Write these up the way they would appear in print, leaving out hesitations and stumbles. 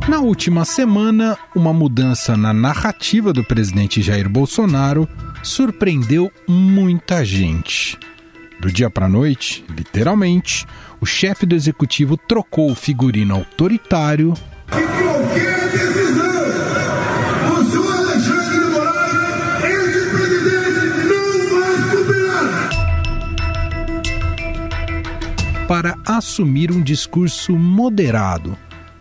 Na última semana, uma mudança na narrativa do presidente Jair Bolsonaro surpreendeu muita gente. Do dia para a noite, literalmente, o chefe do executivo trocou o figurino autoritário qualquer decisão do senhor Alexandre de Moraes, esse presidente não vai cumprir, para assumir um discurso moderado,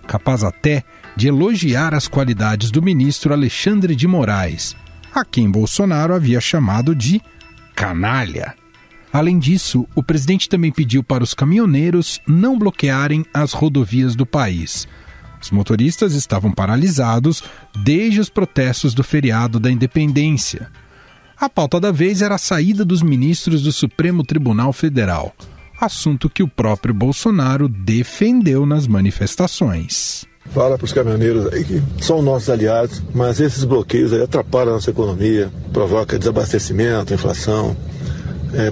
capaz até de elogiar as qualidades do ministro Alexandre de Moraes, a quem Bolsonaro havia chamado de canalha. Além disso, o presidente também pediu para os caminhoneiros não bloquearem as rodovias do país. Os motoristas estavam paralisados desde os protestos do feriado da Independência. A pauta da vez era a saída dos ministros do Supremo Tribunal Federal, assunto que o próprio Bolsonaro defendeu nas manifestações. Fala para os caminhoneiros aí que são nossos aliados, mas esses bloqueios aí atrapalham a nossa economia, provoca desabastecimento, inflação,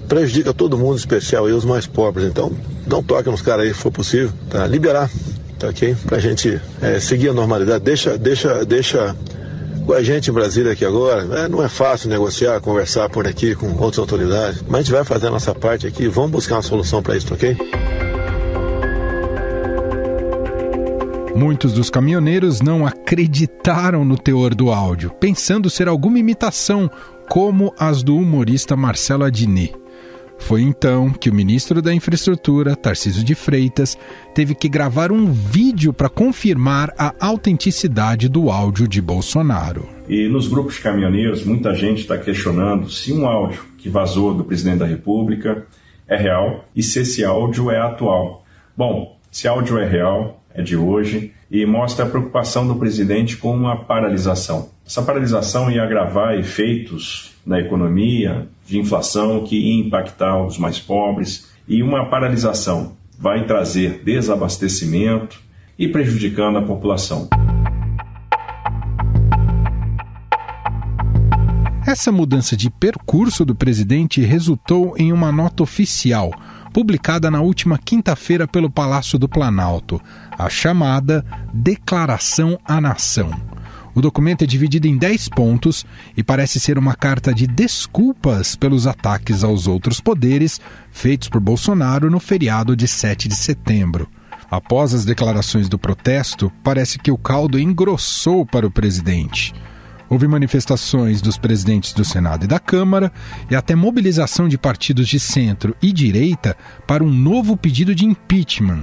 prejudica todo mundo, em especial aí os mais pobres. Então, dá um toque nos caras aí, se for possível, tá? Liberar, tá ok? Pra gente seguir a normalidade. Deixa com a gente em Brasília aqui agora. Não é fácil negociar, conversar por aqui com outras autoridades, mas a gente vai fazer a nossa parte aqui, vamos buscar uma solução para isso, ok? Muitos dos caminhoneiros não acreditaram no teor do áudio, pensando ser alguma imitação, como as do humorista Marcelo Adnet. Foi então que o ministro da Infraestrutura, Tarcísio de Freitas, teve que gravar um vídeo para confirmar a autenticidade do áudio de Bolsonaro. E nos grupos caminhoneiros, muita gente está questionando se um áudio que vazou do presidente da República é real e se esse áudio é atual. Bom, esse áudio é real, é de hoje, e mostra a preocupação do presidente com uma paralisação. Essa paralisação ia agravar efeitos na economia, de inflação, que ia impactar os mais pobres, e uma paralisação vai trazer desabastecimento e prejudicando a população. Essa mudança de percurso do presidente resultou em uma nota oficial, publicada na última quinta-feira pelo Palácio do Planalto, a chamada Declaração à Nação. O documento é dividido em 10 pontos e parece ser uma carta de desculpas pelos ataques aos outros poderes feitos por Bolsonaro no feriado de 7 de setembro. Após as declarações do protesto, parece que o caldo engrossou para o presidente. Houve manifestações dos presidentes do Senado e da Câmara e até mobilização de partidos de centro e direita para um novo pedido de impeachment.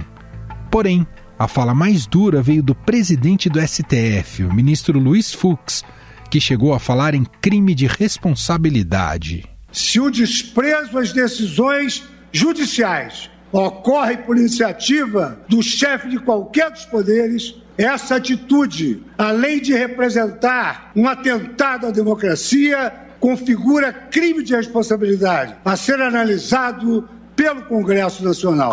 Porém, a fala mais dura veio do presidente do STF, o ministro Luiz Fux, que chegou a falar em crime de responsabilidade. Se o desprezo às decisões judiciais ocorre por iniciativa do chefe de qualquer dos poderes, essa atitude, além de representar um atentado à democracia, configura crime de responsabilidade a ser analisado pelo Congresso Nacional.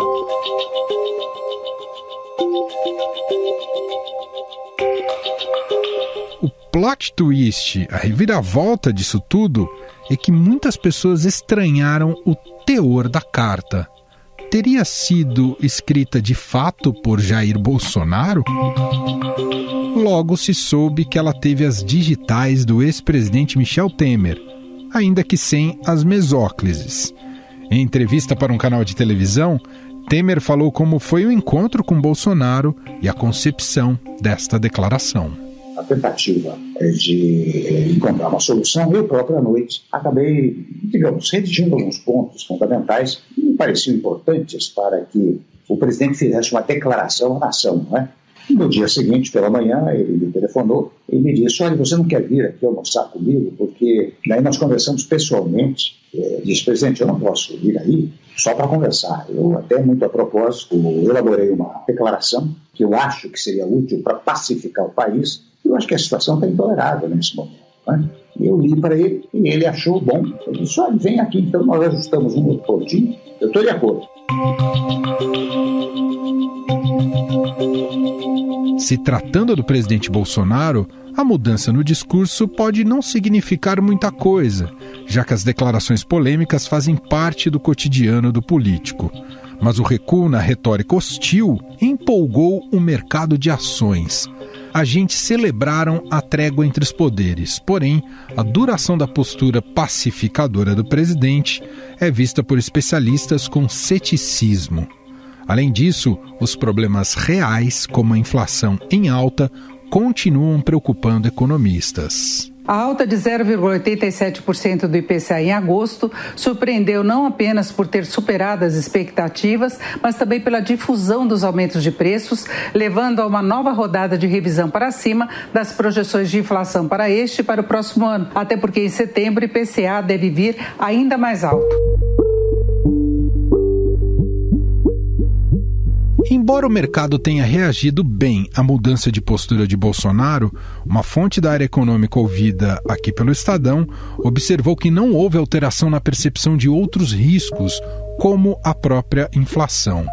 O plot twist, a reviravolta disso tudo, é que muitas pessoas estranharam o teor da carta. Teria sido escrita de fato por Jair Bolsonaro? Logo se soube que ela teve as digitais do ex-presidente Michel Temer, ainda que sem as mesóclises. Em entrevista para um canal de televisão, Temer falou como foi o encontro com Bolsonaro e a concepção desta declaração. A tentativa de encontrar uma solução, eu próprio à noite acabei, redigindo alguns pontos fundamentais que me pareciam importantes para que o presidente fizesse uma declaração à nação, não é? No dia seguinte, pela manhã, ele me telefonou e me disse: olha, você não quer vir aqui almoçar comigo? Porque daí nós conversamos pessoalmente. Disse: presidente, eu não posso vir aí só para conversar. Eu até, muito a propósito, elaborei uma declaração que eu acho que seria útil para pacificar o país. Eu acho que a situação está intolerável nesse momento, né? Eu li para ele e ele achou bom. Eu disse: olha, vem aqui, então nós ajustamos um outro pontinho. Eu estou de acordo. Se tratando do presidente Bolsonaro, a mudança no discurso pode não significar muita coisa, já que as declarações polêmicas fazem parte do cotidiano do político. Mas o recuo na retórica hostil empolgou o mercado de ações. agentes celebraram a trégua entre os poderes. Porém, a duração da postura pacificadora do presidente é vista por especialistas com ceticismo. Além disso, os problemas reais, como a inflação em alta, continuam preocupando economistas. A alta de 0,87% do IPCA em agosto surpreendeu não apenas por ter superado as expectativas, mas também pela difusão dos aumentos de preços, levando a uma nova rodada de revisão para cima das projeções de inflação para este e para o próximo ano. Até porque em setembro o IPCA deve vir ainda mais alto. Embora o mercado tenha reagido bem à mudança de postura de Bolsonaro, uma fonte da área econômica ouvida aqui pelo Estadão observou que não houve alteração na percepção de outros riscos, como a própria inflação.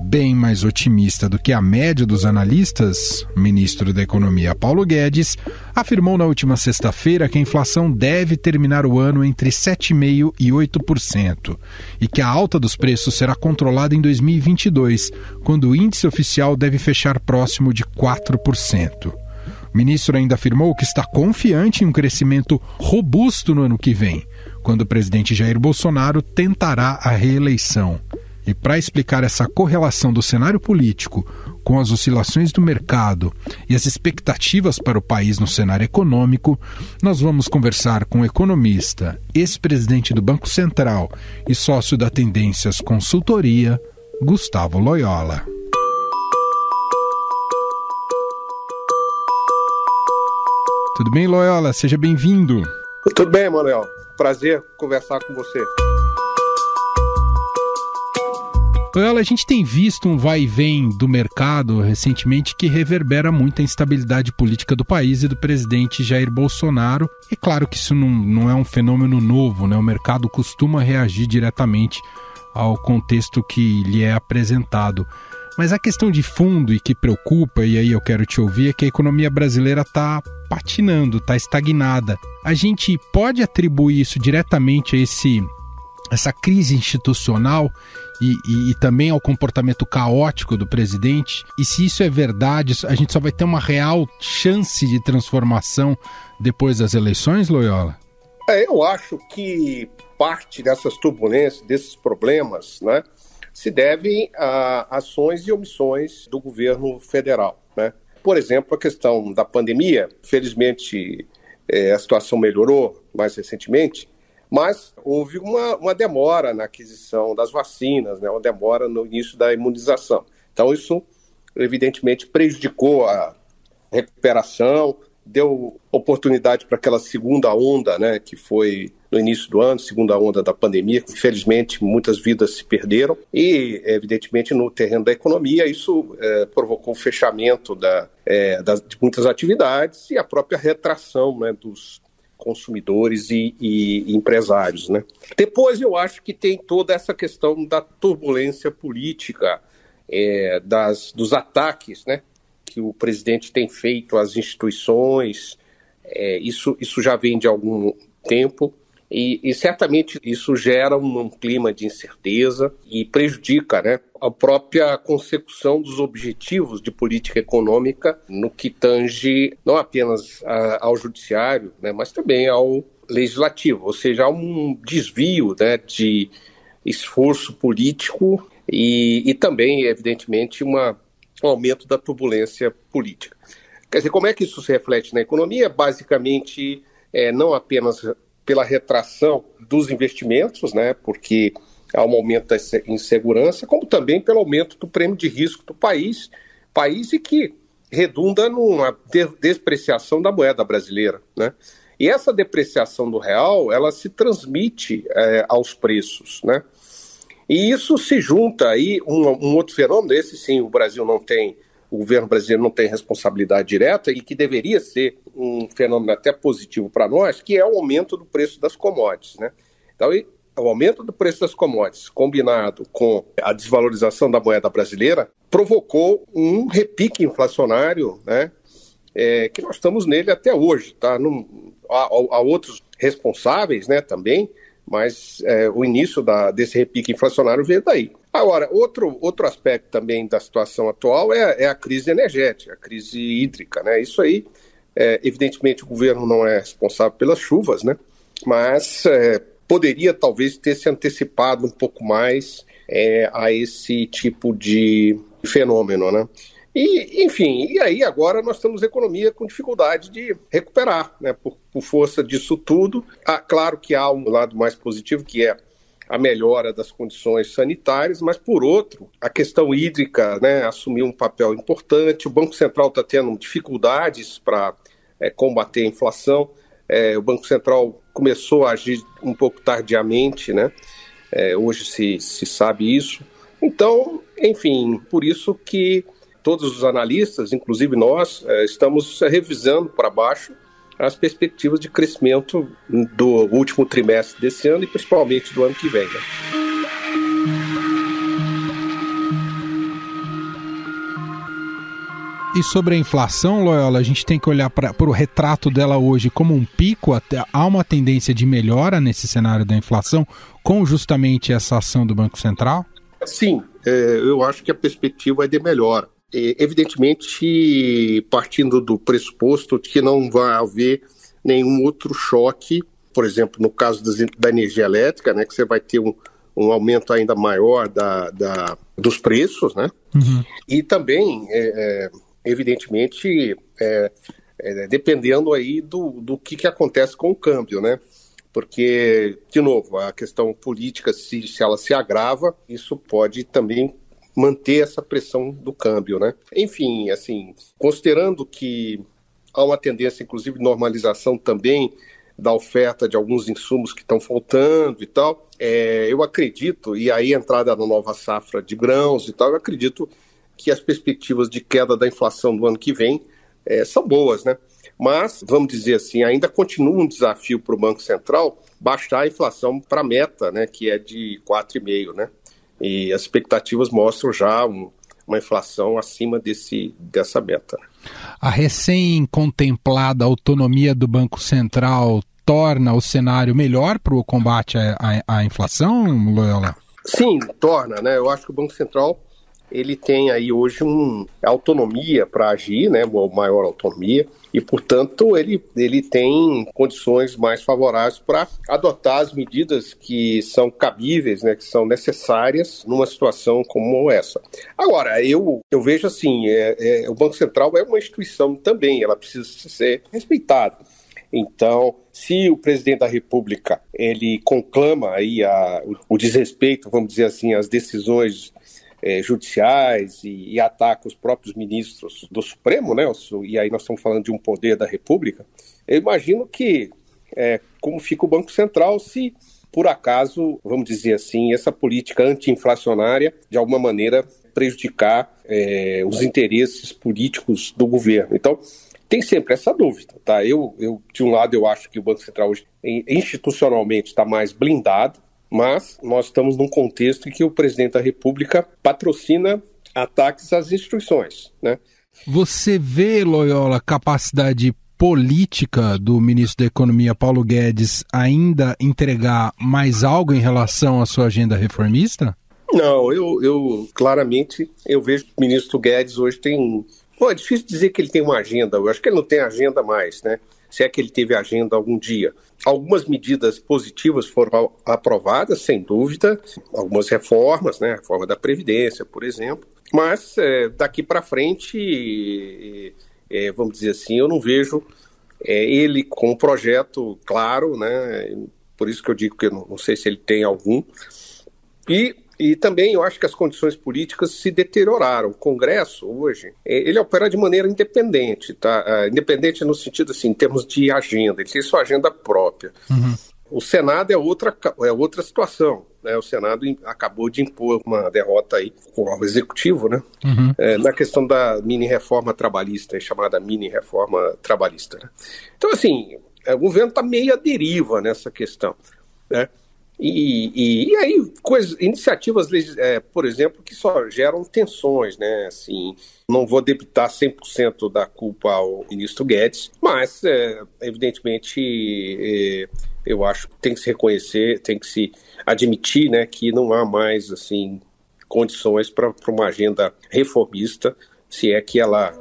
Bem mais otimista do que a média dos analistas, o ministro da Economia Paulo Guedes afirmou na última sexta-feira que a inflação deve terminar o ano entre 7,5% e 8% e que a alta dos preços será controlada em 2022, quando o índice oficial deve fechar próximo de 4%. O ministro ainda afirmou que está confiante em um crescimento robusto no ano que vem, quando o presidente Jair Bolsonaro tentará a reeleição. E para explicar essa correlação do cenário político com as oscilações do mercado e as expectativas para o país no cenário econômico, nós vamos conversar com o economista, ex-presidente do Banco Central e sócio da Tendências Consultoria, Gustavo Loyola. Tudo bem, Loyola? Seja bem-vindo. Tudo bem, Manuel. Prazer conversar com você. Loyola, a gente tem visto um vai e vem do mercado recentemente que reverbera muito a instabilidade política do país e do presidente Jair Bolsonaro. E claro que isso não é um fenômeno novo, né? O mercado costuma reagir diretamente ao contexto que lhe é apresentado. Mas a questão de fundo e que preocupa, e aí eu quero te ouvir, é que a economia brasileira está patinando, está estagnada. A gente pode atribuir isso diretamente a essa crise institucional e também ao comportamento caótico do presidente? E se isso é verdade, a gente só vai ter uma real chance de transformação depois das eleições, Loyola? Eu acho que parte dessas turbulências, desses problemas, né, se devem a ações e omissões do governo federal, né? Por exemplo, a questão da pandemia, felizmente a situação melhorou mais recentemente, mas houve uma demora na aquisição das vacinas, né, uma demora no início da imunização. Então isso, evidentemente, prejudicou a recuperação, deu oportunidade para aquela segunda onda, né, que foi no início do ano, segunda onda da pandemia. Infelizmente, muitas vidas se perderam e, evidentemente, no terreno da economia, isso provocou o fechamento de muitas atividades e a própria retração, né, dos consumidores e empresários, né? Depois eu acho que tem toda essa questão da turbulência política, dos ataques, né, que o presidente tem feito às instituições. Isso já vem de algum tempo e certamente isso gera um clima de incerteza e prejudica, né, a própria consecução dos objetivos de política econômica no que tange não apenas ao judiciário, né, mas também ao legislativo, ou seja, há um desvio, né, de esforço político e também, evidentemente, um aumento da turbulência política. Quer dizer, como é que isso se reflete na economia? Basicamente, não apenas pela retração dos investimentos, né, porque há um aumento da insegurança, como também pelo aumento do prêmio de risco do país e que redunda numa depreciação da moeda brasileira, né? E essa depreciação do real, ela se transmite aos preços, né? E isso se junta aí um outro fenômeno, esse sim o governo brasileiro não tem responsabilidade direta e que deveria ser um fenômeno até positivo para nós, que é o aumento do preço das commodities, né? Então, o aumento do preço das commodities, combinado com a desvalorização da moeda brasileira, provocou um repique inflacionário, né, que nós estamos nele até hoje. Tá? Há outros responsáveis, né, também, mas o início desse repique inflacionário veio daí. Agora, outro aspecto também da situação atual é a crise energética, a crise hídrica, né? Isso aí, evidentemente, o governo não é responsável pelas chuvas, né? Mas poderia talvez ter se antecipado um pouco mais a esse tipo de fenômeno, né? E, enfim, e aí agora nós temos economia com dificuldade de recuperar, né? Por força disso tudo. Claro que há um lado mais positivo, que é a melhora das condições sanitárias, mas, por outro, a questão hídrica, né, assumiu um papel importante. O Banco Central está tendo dificuldades para combater a inflação. O Banco Central começou a agir um pouco tardiamente, né? Hoje se sabe isso. Então, enfim, por isso que todos os analistas, inclusive nós, estamos revisando para baixo as perspectivas de crescimento do último trimestre desse ano e principalmente do ano que vem, né? E sobre a inflação, Loyola, a gente tem que olhar para o retrato dela hoje como um pico. Há uma tendência de melhora nesse cenário da inflação com justamente essa ação do Banco Central? Sim, eu acho que a perspectiva é de melhora. Evidentemente, partindo do pressuposto de que não vai haver nenhum outro choque, por exemplo, no caso da energia elétrica, né, que você vai ter um aumento ainda maior dos preços, né? Uhum. E também, evidentemente, dependendo aí do que acontece com o câmbio, né? Porque, de novo, a questão política, se ela se agrava, isso pode também manter essa pressão do câmbio, né? Enfim, assim, considerando que há uma tendência, inclusive, de normalização também da oferta de alguns insumos que estão faltando e tal, eu acredito, e aí a entrada na nova safra de grãos e tal, eu acredito que as perspectivas de queda da inflação do ano que vem são boas, né? Mas, vamos dizer assim, ainda continua um desafio para o Banco Central baixar a inflação para a meta, né, que é de 4,5%, né? E as expectativas mostram já uma inflação acima dessa meta. A recém-contemplada autonomia do Banco Central torna o cenário melhor para o combate à inflação, Loyola? Sim, torna, né? Eu acho que o Banco Central ele tem aí hoje autonomia para agir, né? Uma maior autonomia, e, portanto, ele tem condições mais favoráveis para adotar as medidas que são cabíveis, né? Que são necessárias numa situação como essa. Agora, eu vejo assim, o Banco Central é uma instituição também, ela precisa ser respeitada. Então, se o presidente da República ele conclama aí o desrespeito, vamos dizer assim, às decisões judiciais e ataca os próprios ministros do Supremo, né? E aí nós estamos falando de um poder da República, eu imagino que como fica o Banco Central se, por acaso, vamos dizer assim, essa política anti-inflacionária de alguma maneira prejudicar os interesses políticos do governo. Então, tem sempre essa dúvida, tá? Eu de um lado, eu acho que o Banco Central hoje institucionalmente está mais blindado, mas nós estamos num contexto em que o presidente da República patrocina ataques às instituições, né? Você vê, Loyola, capacidade política do ministro da Economia, Paulo Guedes, ainda entregar mais algo em relação à sua agenda reformista? Não, eu claramente vejo que o ministro Guedes hoje tem... Bom, é difícil dizer que ele tem uma agenda, eu acho que ele não tem agenda mais, né? Se é que ele teve agenda algum dia. Algumas medidas positivas foram aprovadas, sem dúvida, algumas reformas, né? A reforma da Previdência, por exemplo, mas daqui para frente, vamos dizer assim, eu não vejo ele com um projeto claro, né? Por isso que eu digo que eu não sei se ele tem algum. E também eu acho que as condições políticas se deterioraram. O Congresso, hoje, ele opera de maneira independente, tá? Independente no sentido, assim, em termos de agenda, ele tem sua agenda própria. Uhum. O Senado é outra situação, né? O Senado acabou de impor uma derrota aí ao Executivo, né? Uhum. Na questão da mini-reforma trabalhista, chamada mini-reforma trabalhista, né? Então, assim, o governo está meio à deriva nessa questão, né? E aí, iniciativas, por exemplo, que só geram tensões, né? Assim, não vou debitar 100% da culpa ao ministro Guedes, mas, evidentemente, eu acho que tem que se reconhecer, tem que se admitir, né, que não há mais, assim, condições para uma agenda reformista, se é que ela,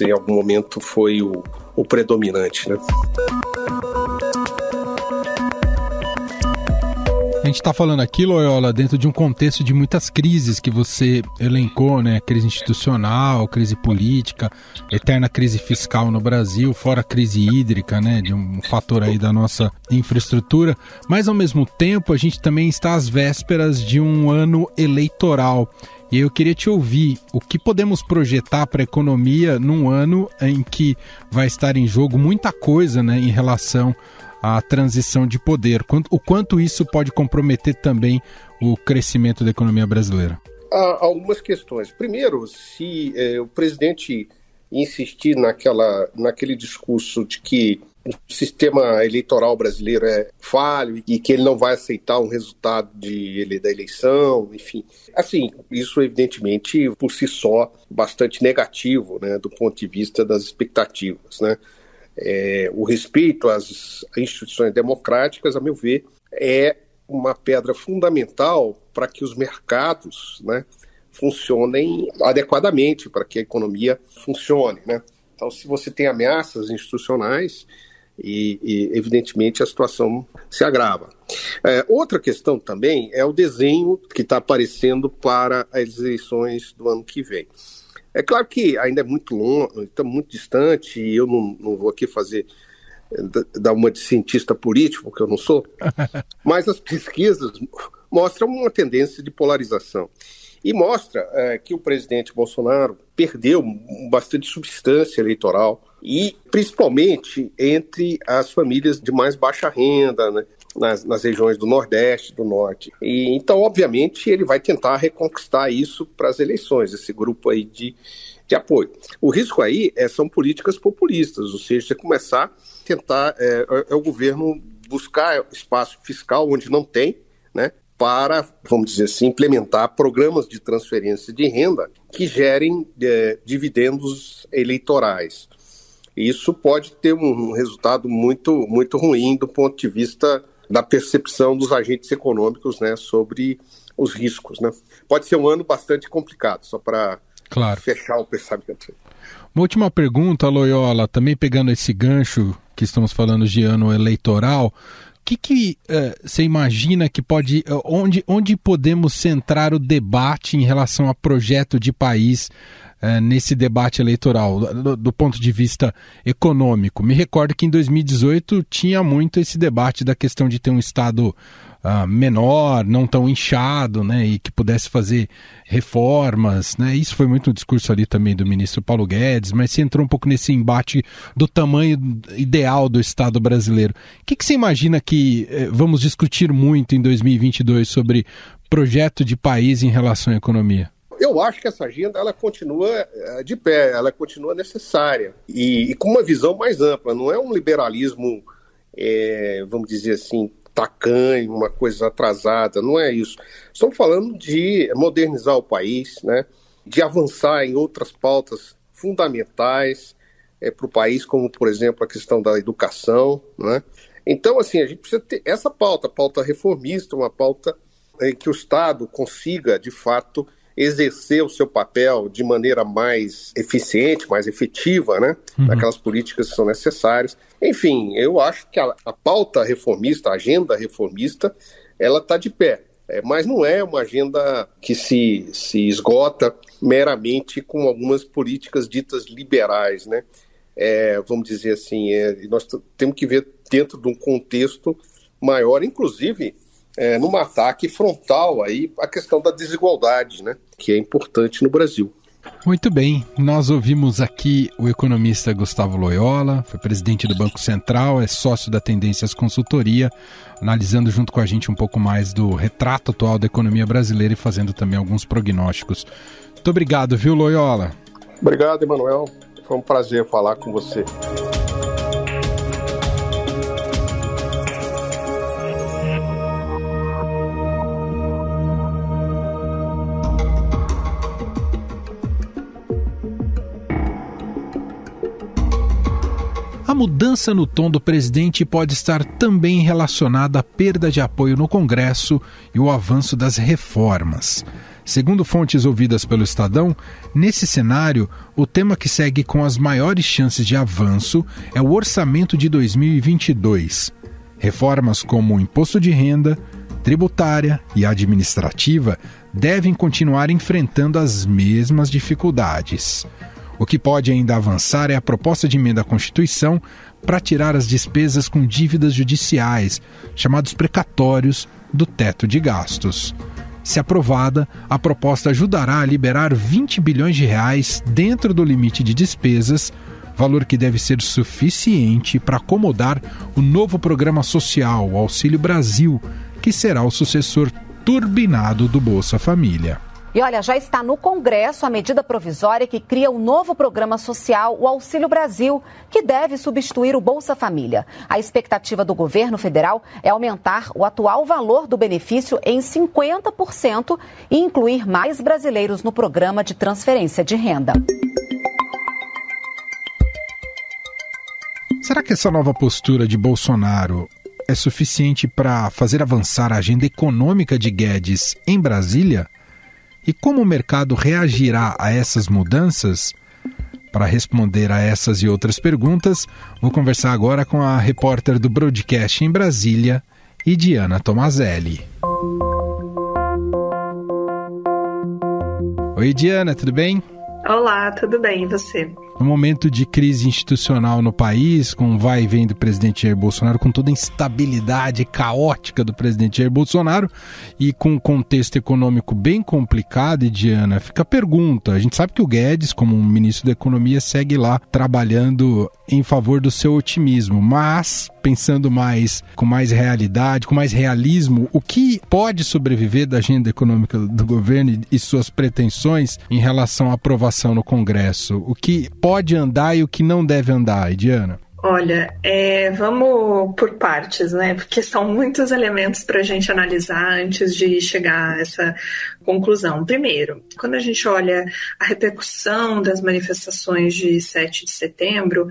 em algum momento, foi o predominante, né? A gente está falando aqui, Loyola, dentro de um contexto de muitas crises que você elencou, né? Crise institucional, crise política, eterna crise fiscal no Brasil, fora a crise hídrica, né? De um fator aí da nossa infraestrutura. Mas, ao mesmo tempo, a gente também está às vésperas de um ano eleitoral. E eu queria te ouvir, o que podemos projetar para a economia num ano em que vai estar em jogo muita coisa, né? Em relação a transição de poder, o quanto isso pode comprometer também o crescimento da economia brasileira? Há algumas questões. Primeiro, se o presidente insistir naquele discurso de que o sistema eleitoral brasileiro é falho e que ele não vai aceitar um resultado da eleição, enfim. Assim, isso evidentemente por si só bastante negativo, né, do ponto de vista das expectativas, né? O respeito às instituições democráticas, a meu ver, é uma pedra fundamental para que os mercados, né, funcionem adequadamente, para que a economia funcione, né? Então, se você tem ameaças institucionais, evidentemente a situação se agrava. Outra questão também é o desenho que está aparecendo para as eleições do ano que vem. É claro que ainda é muito longe, está muito distante, e eu não vou aqui dar uma de cientista político, porque eu não sou, mas as pesquisas mostram uma tendência de polarização. E mostra que o presidente Bolsonaro perdeu bastante substância eleitoral, e principalmente entre as famílias de mais baixa renda, né? Nas regiões do Nordeste, do Norte. E, então, obviamente, ele vai tentar reconquistar isso para as eleições, esse grupo aí de apoio. O risco aí são políticas populistas, ou seja, você começar a tentar, o governo buscar espaço fiscal onde não tem, né, para, vamos dizer assim, implementar programas de transferência de renda que gerem dividendos eleitorais. Isso pode ter um resultado muito, muito ruim do ponto de vista da percepção dos agentes econômicos, né, sobre os riscos, né? Pode ser um ano bastante complicado, só para fechar o pensamento. Uma última pergunta, Loyola, também pegando esse gancho que estamos falando de ano eleitoral, o que você imagina que pode, onde podemos centrar o debate em relação a projeto de país nesse debate eleitoral, do ponto de vista econômico? Me recordo que em 2018 tinha muito esse debate da questão de ter um Estado menor, não tão inchado, né, e que pudesse fazer reformas, né? Isso foi muito um discurso ali também do ministro Paulo Guedes, mas se entrou um pouco nesse embate do tamanho ideal do Estado brasileiro. O que você imagina que vamos discutir muito em 2022 sobre projeto de país em relação à economia? Eu acho que essa agenda ela continua de pé, ela continua necessária e com uma visão mais ampla. Não é um liberalismo, vamos dizer assim, tacanho, uma coisa atrasada, não é isso. Estamos falando de modernizar o país, né, de avançar em outras pautas fundamentais para o país, como, por exemplo, a questão da educação, né? Então, assim, a gente precisa ter essa pauta reformista, uma pauta em que o Estado consiga, de fato, exercer o seu papel de maneira mais eficiente, mais efetiva, né? Naquelas políticas que são necessárias. Enfim, eu acho que a pauta reformista, a agenda reformista, ela está de pé. Mas não é uma agenda que se esgota meramente com algumas políticas ditas liberais, né? Vamos dizer assim, nós temos que ver dentro de um contexto maior, inclusive num ataque frontal aí a questão da desigualdade, né, que é importante no Brasil. Muito bem, nós ouvimos aqui o economista Gustavo Loyola, foi presidente do Banco Central, é sócio da Tendências Consultoria, analisando junto com a gente um pouco mais do retrato atual da economia brasileira e fazendo também alguns prognósticos. Muito obrigado, viu, Loyola? Obrigado, Emanuel. Foi um prazer falar com você. A mudança no tom do presidente pode estar também relacionada à perda de apoio no Congresso e o avanço das reformas. Segundo fontes ouvidas pelo Estadão, nesse cenário, o tema que segue com as maiores chances de avanço é o orçamento de 2022. Reformas como o imposto de renda, tributária e administrativa devem continuar enfrentando as mesmas dificuldades. O que pode ainda avançar é a proposta de emenda à Constituição para tirar as despesas com dívidas judiciais, chamados precatórios, do teto de gastos. Se aprovada, a proposta ajudará a liberar 20 bilhões de reais dentro do limite de despesas, valor que deve ser suficiente para acomodar o novo programa social, o Auxílio Brasil, que será o sucessor turbinado do Bolsa Família. E olha, já está no Congresso a medida provisória que cria um novo programa social, o Auxílio Brasil, que deve substituir o Bolsa Família. A expectativa do governo federal é aumentar o atual valor do benefício em 50% e incluir mais brasileiros no programa de transferência de renda. Será que essa nova postura de Bolsonaro é suficiente para fazer avançar a agenda econômica de Guedes em Brasília? E como o mercado reagirá a essas mudanças? Para responder a essas e outras perguntas, vou conversar agora com a repórter do Broadcast em Brasília, Diana Tomazelli. Oi, Diana, tudo bem? Olá, tudo bem, e você? No momento de crise institucional no país, com o vai e vem do presidente Jair Bolsonaro, com toda a instabilidade caótica do presidente Jair Bolsonaro e com um contexto econômico bem complicado, Diana, fica a pergunta. A gente sabe que o Guedes, como um ministro da Economia, segue lá trabalhando em favor do seu otimismo, mas pensando com mais realidade, com mais realismo, o que pode sobreviver da agenda econômica do governo e suas pretensões em relação à aprovação no Congresso? O que pode andar e o que não deve andar, Diana? Olha, vamos por partes, né? Porque são muitos elementos para a gente analisar antes de chegar a essa conclusão. Primeiro, quando a gente olha a repercussão das manifestações de 7 de setembro,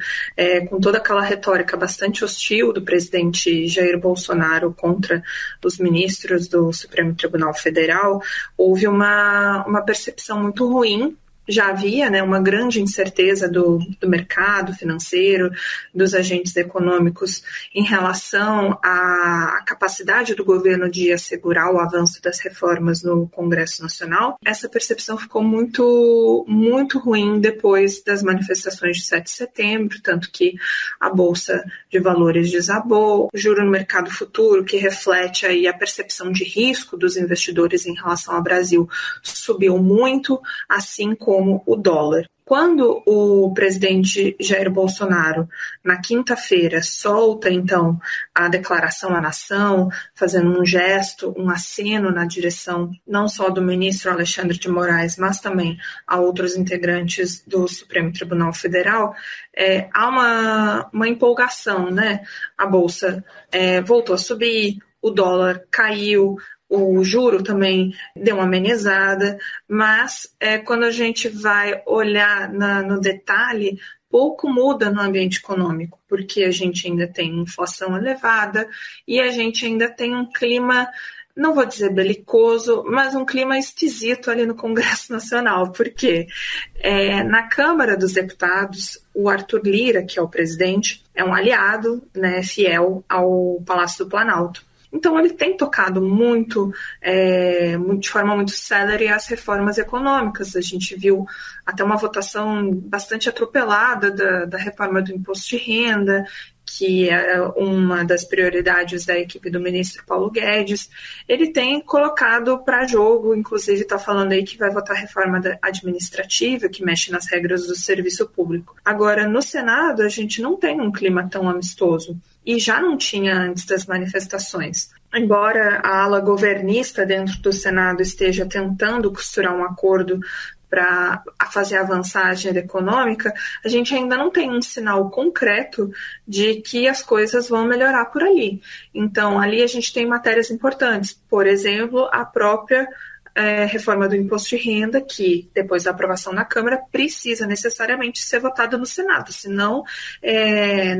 com toda aquela retórica bastante hostil do presidente Jair Bolsonaro contra os ministros do Supremo Tribunal Federal, houve uma percepção muito ruim. Já havia, né, uma grande incerteza do mercado financeiro, dos agentes econômicos em relação à capacidade do governo de assegurar o avanço das reformas no Congresso Nacional. Essa percepção ficou muito, muito ruim depois das manifestações de 7 de setembro, tanto que a Bolsa de Valores desabou, o juro no mercado futuro, que reflete aí a percepção de risco dos investidores em relação ao Brasil, subiu muito, assim como o dólar. Quando o presidente Jair Bolsonaro, na quinta-feira, solta, então, a declaração à nação, fazendo um gesto, um aceno na direção não só do ministro Alexandre de Moraes, mas também a outros integrantes do Supremo Tribunal Federal, há uma empolgação, né? A Bolsa voltou a subir, o dólar caiu, o juro também deu uma amenizada, mas quando a gente vai olhar no detalhe, pouco muda no ambiente econômico, porque a gente ainda tem inflação elevada e a gente ainda tem um clima, não vou dizer belicoso, mas um clima esquisito ali no Congresso Nacional, porque na Câmara dos Deputados, o Arthur Lira, que é o presidente, é um aliado, né, fiel ao Palácio do Planalto. Então, ele tem tocado de forma muito célere as reformas econômicas. A gente viu até uma votação bastante atropelada da reforma do imposto de renda, que é uma das prioridades da equipe do ministro Paulo Guedes. Ele tem colocado para jogo, inclusive está falando aí que vai votar a reforma administrativa, que mexe nas regras do serviço público. Agora, no Senado, a gente não tem um clima tão amistoso. E já não tinha antes das manifestações. Embora a ala governista dentro do Senado esteja tentando costurar um acordo para fazer avançar a agenda econômica, a gente ainda não tem um sinal concreto de que as coisas vão melhorar por ali. Então, ali a gente tem matérias importantes. Por exemplo, a própria reforma do imposto de renda, que depois da aprovação na Câmara precisa necessariamente ser votada no Senado, senão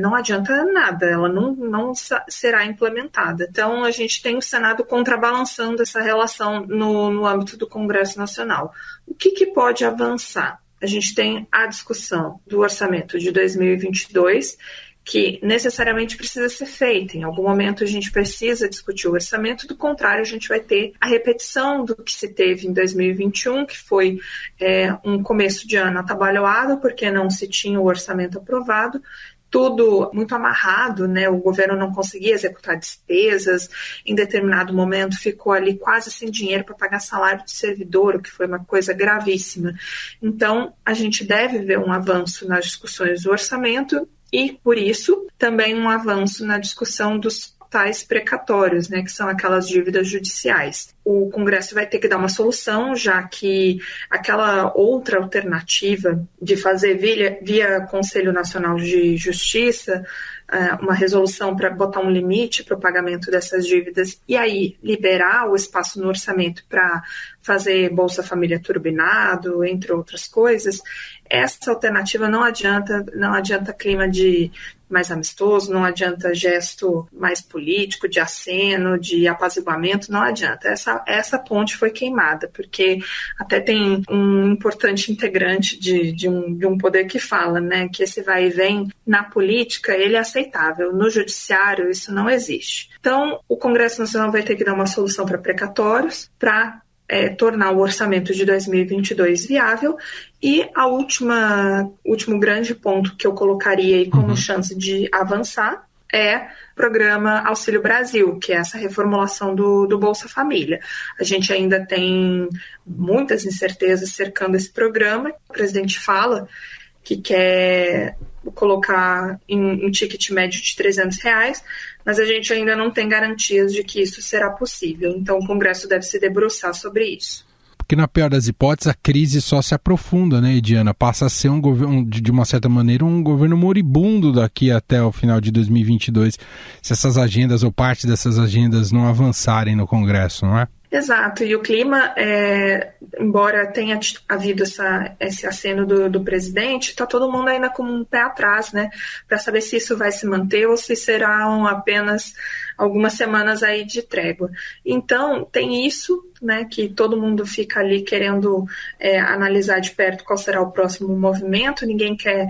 não adianta nada, ela não será implementada. Então a gente tem o Senado contrabalançando essa relação no âmbito do Congresso Nacional. O que pode avançar? A gente tem a discussão do orçamento de 2022, que necessariamente precisa ser feita. Em algum momento a gente precisa discutir o orçamento, do contrário a gente vai ter a repetição do que se teve em 2021, que foi um começo de ano atabalhoado, porque não se tinha o orçamento aprovado, tudo muito amarrado, né? O governo não conseguia executar despesas, em determinado momento ficou ali quase sem dinheiro para pagar salário de servidor, o que foi uma coisa gravíssima. Então, a gente deve ver um avanço nas discussões do orçamento e, por isso, também um avanço na discussão dos tais precatórios, né, que são aquelas dívidas judiciais. O Congresso vai ter que dar uma solução, já que aquela outra alternativa de fazer via Conselho Nacional de Justiça uma resolução para botar um limite para o pagamento dessas dívidas e aí liberar o espaço no orçamento para fazer Bolsa Família turbinado, entre outras coisas, essa alternativa não adianta clima de mais amistoso, não adianta gesto mais político, de aceno, de apaziguamento, não adianta. Essa ponte foi queimada, porque até tem um importante integrante de um poder que fala, né, que esse vai e vem na política, ele é aceitável. No judiciário, isso não existe. Então, o Congresso Nacional vai ter que dar uma solução para precatórios, para tornar o orçamento de 2022 viável. E o último grande ponto que eu colocaria aí como chance de avançar é o programa Auxílio Brasil, que é essa reformulação do Bolsa Família. A gente ainda tem muitas incertezas cercando esse programa. O presidente fala que quer colocar em um ticket médio de R$300, mas a gente ainda não tem garantias de que isso será possível. Então o Congresso deve se debruçar sobre isso. Porque na pior das hipóteses a crise só se aprofunda, né, Ediana? Passa a ser um governo, de uma certa maneira, um governo moribundo daqui até o final de 2022, se essas agendas ou parte dessas agendas não avançarem no Congresso, não é? Exato, e o clima, embora tenha havido esse aceno do presidente, está todo mundo ainda com um pé atrás, né, para saber se isso vai se manter ou se serão apenas algumas semanas aí de trégua. Então, tem isso, né, que todo mundo fica ali querendo analisar de perto qual será o próximo movimento, ninguém quer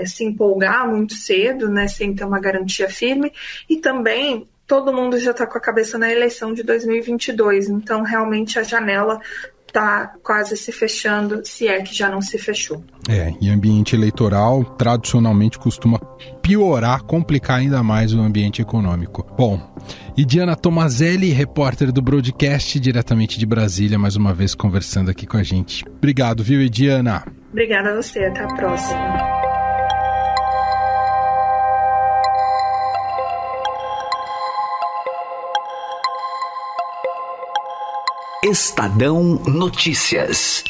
se empolgar muito cedo, né, sem ter uma garantia firme, e também todo mundo já está com a cabeça na eleição de 2022, então realmente a janela está quase se fechando, se é que já não se fechou. E ambiente eleitoral tradicionalmente costuma piorar, complicar ainda mais o ambiente econômico. Bom, e Diana Tomazelli, repórter do Broadcast, diretamente de Brasília, mais uma vez conversando aqui com a gente. Obrigado, viu, Diana? Obrigada a você, até a próxima. Estadão Notícias.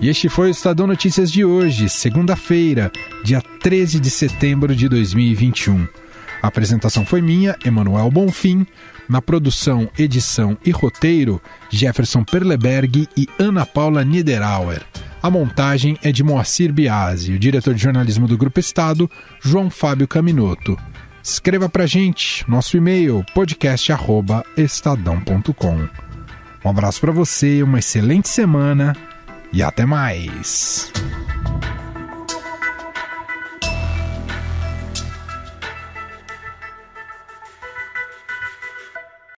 E este foi o Estadão Notícias de hoje, segunda-feira, dia 13 de setembro de 2021. A apresentação foi minha, Emanuel Bonfim. Na produção, edição e roteiro, Jefferson Perleberg e Ana Paula Niederauer. A montagem é de Moacir Biasi, o diretor de jornalismo do Grupo Estado, João Fábio Caminoto. Escreva pra gente, nosso e-mail, podcast@estadão.com. Um abraço pra você, uma excelente semana e até mais!